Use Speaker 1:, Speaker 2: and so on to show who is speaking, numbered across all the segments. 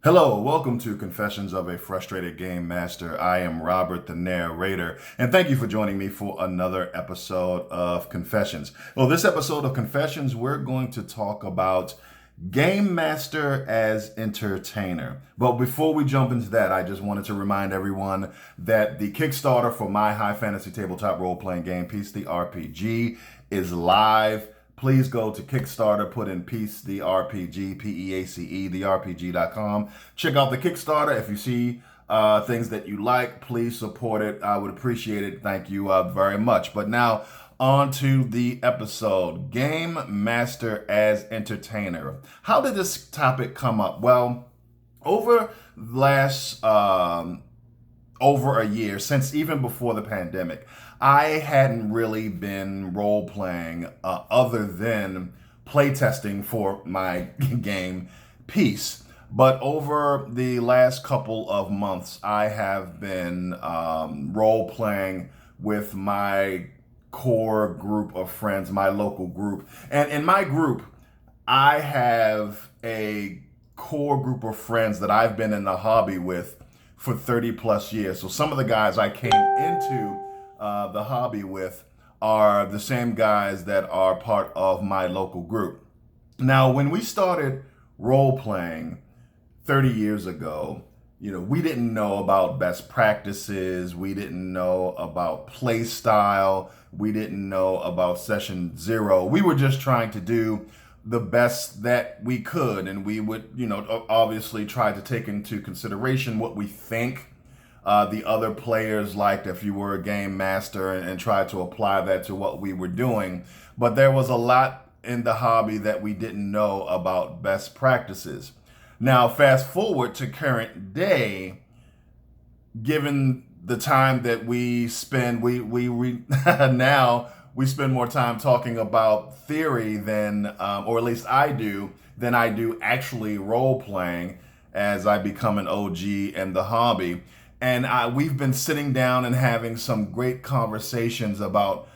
Speaker 1: Hello, welcome to Confessions of a Frustrated Game Master. I am Robert, the narrator, and thank you for joining me for another episode of Confessions. Well, this episode of Confessions, we're going to talk about Game Master as Entertainer. But before we jump into that, I just wanted to remind everyone that the Kickstarter for my high fantasy tabletop role-playing game, Peace the RPG, is live. Please go to Kickstarter, put in Peace the RPG, P-E-A-C-E, therepg.com. Check out the Kickstarter. If you see things that you like, please support it. I would appreciate it. Thank you very much. But now, on to the episode. Game Master as Entertainer. How did this topic come up? Well, over last over a year, since even before the pandemic, I hadn't really been role playing other than playtesting for my game Peace. But over the last couple of months, I have been role playing with my core group of friends, my local group. And in my group, I have a core group of friends that I've been in the hobby with for 30 plus years. So some of the guys I came into the hobby with are the same guys that are part of my local group. Now, when we started role playing 30 years ago, we didn't know about best practices. We didn't know about play style. We didn't know about session zero. We were just trying to do the best that we could. And we would, obviously try to take into consideration what we think the other players liked if you were a game master and try to apply that to what we were doing. But there was a lot in the hobby that we didn't know about best practices. Now, fast forward to current day, given the time that we spend, now we spend more time talking about theory than, or at least I do, than I do actually role playing as I become an OG in the hobby. And we've been sitting down and having some great conversations about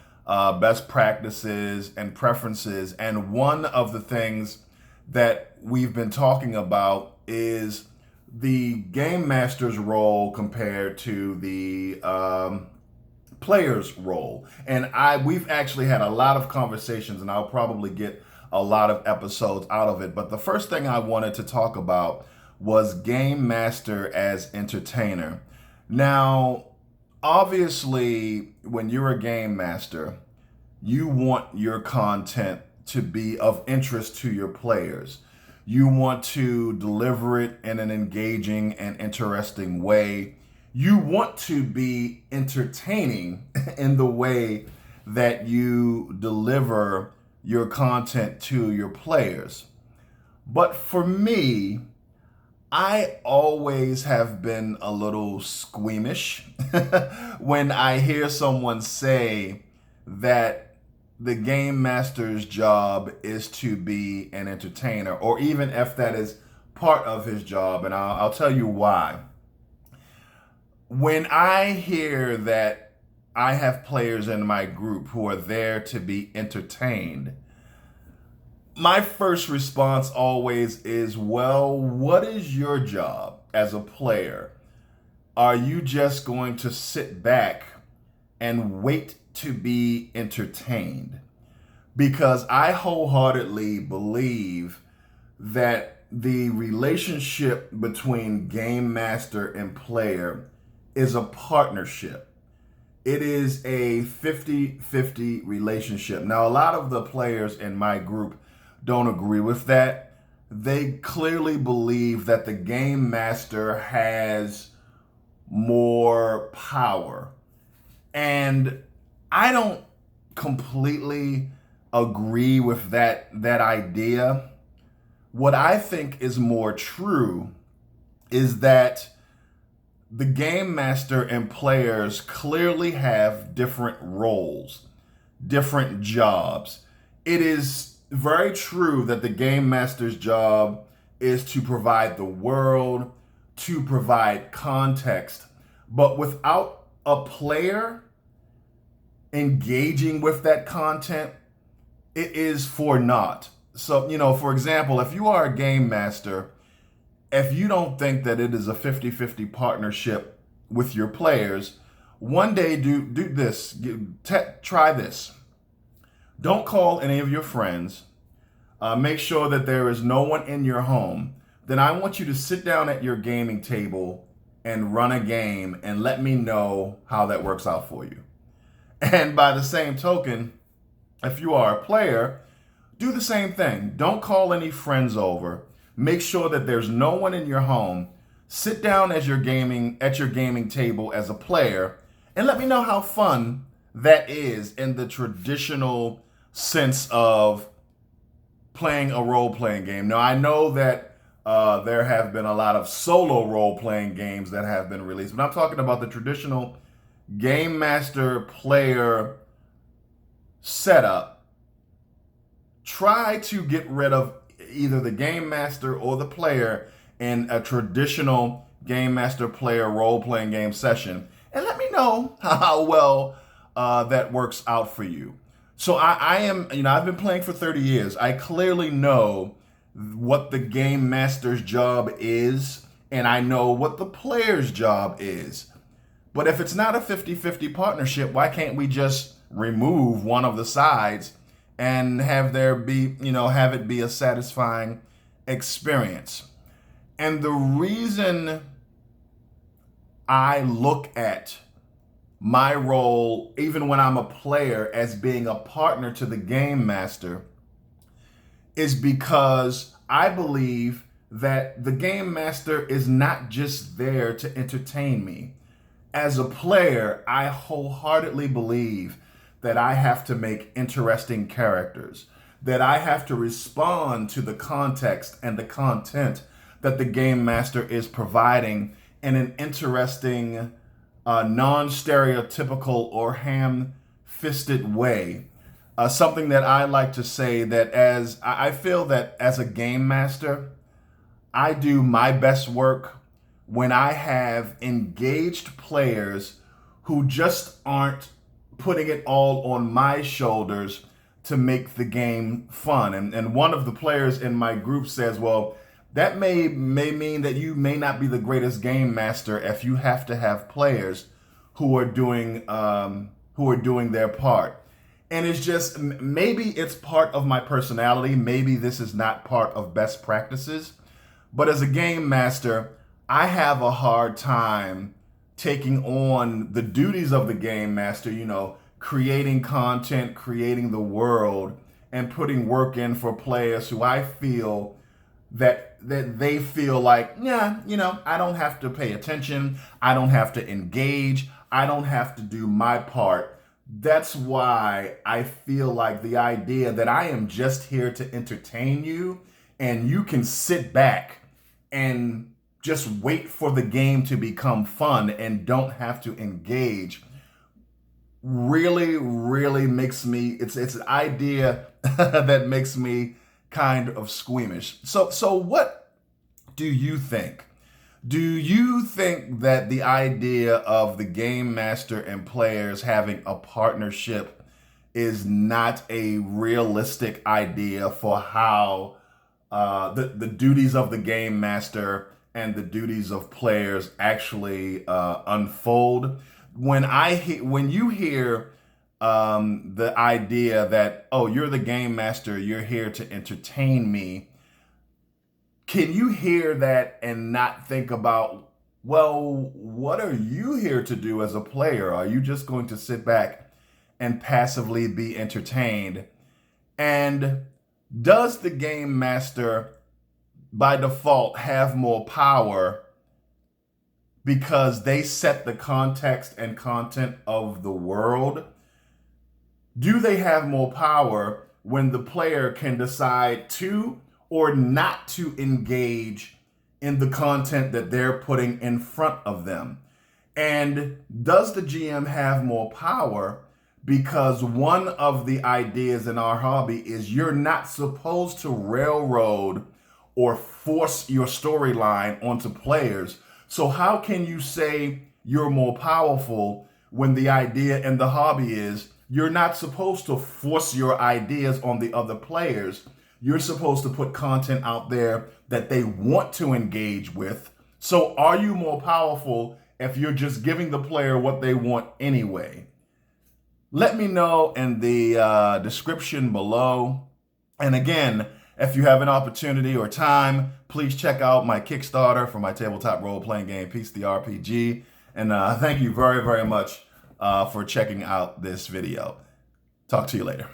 Speaker 1: best practices and preferences. And one of the things that we've been talking about is the game master's role compared to the player's role. And we've actually had a lot of conversations, and I'll probably get a lot of episodes out of it. But the first thing I wanted to talk about was game master as entertainer. Now, obviously, when you're a game master, you want your content to be of interest to your players. You want to deliver it in an engaging and interesting way. You want to be entertaining in the way that you deliver your content to your players. But for me, I always have been a little squeamish when I hear someone say that the game master's job is to be an entertainer, or even if that is part of his job, and I'll tell you why. When I hear that I have players in my group who are there to be entertained, my first response always is, well, what is your job as a player? Are you just going to sit back and wait to be entertained? Because I wholeheartedly believe that the relationship between game master and player is a partnership. It is a 50-50 relationship. Now, a lot of the players in my group don't agree with that. They clearly believe that the game master has more power. And I don't completely agree with that idea. What I think is more true is that the game master and players clearly have different roles, different jobs. It is very true that the game master's job is to provide the world, to provide context, but without a player engaging with that content, it is for naught. So, for example, if you are a game master if you don't think that it is a 50-50 partnership with your players, one day do this. Try this. Don't call any of your friends. Make sure that there is no one in your home. Then I want you to sit down at your gaming table and run a game and let me know how that works out for you. And by the same token, if you are a player, do the same thing. Don't call any friends over. Make sure that there's no one in your home. Sit down at your gaming table as a player and let me know how fun that is in the traditional sense of playing a role-playing game. Now, I know that there have been a lot of solo role-playing games that have been released, but I'm talking about the traditional game master player setup. Try to get rid of either the game master or the player in a traditional game master player role-playing game session, and let me know how well that works out for you. So I've been playing for 30 years. I clearly know what the game master's job is, and I know what the player's job is. But if it's not a 50-50 partnership, why can't we just remove one of the sides and have it be a satisfying experience? And the reason I look at my role, even when I'm a player, as being a partner to the game master is because I believe that the game master is not just there to entertain me. As a player, I wholeheartedly believe that I have to make interesting characters, that I have to respond to the context and the content that the game master is providing in an interesting, non-stereotypical or ham-fisted way. Something that I like to say that I feel that as a game master, I do my best work when I have engaged players who just aren't putting it all on my shoulders to make the game fun. And one of the players in my group says, well, that may mean that you may not be the greatest game master if you have to have players who are doing their part. And it's just, maybe it's part of my personality. Maybe this is not part of best practices. But as a game master, I have a hard time taking on the duties of the game master, creating content, creating the world, and putting work in for players who I feel that they feel like, I don't have to pay attention. I don't have to engage. I don't have to do my part. That's why I feel like the idea that I am just here to entertain you and you can sit back and just wait for the game to become fun and don't have to engage really, really makes me, it's an idea that makes me kind of squeamish. So what do you think? Do you think that the idea of the game master and players having a partnership is not a realistic idea for how the duties of the game master and the duties of players actually unfold? When you hear the idea that, oh, you're the game master, you're here to entertain me, can you hear that and not think about, well, what are you here to do as a player? Are you just going to sit back and passively be entertained? And does the game master by default have more power because they set the context and content of the world? Do they have more power when the player can decide to or not to engage in the content that they're putting in front of them? And does the GM have more power because one of the ideas in our hobby is you're not supposed to railroad or force your storyline onto players? So how can you say you're more powerful when the idea in the hobby is you're not supposed to force your ideas on the other players? You're supposed to put content out there that they want to engage with. So are you more powerful if you're just giving the player what they want anyway? Let me know in the description below. And again, if you have an opportunity or time, please check out my Kickstarter for my tabletop role-playing game, Peace the RPG. And thank you very, very much for checking out this video. Talk to you later.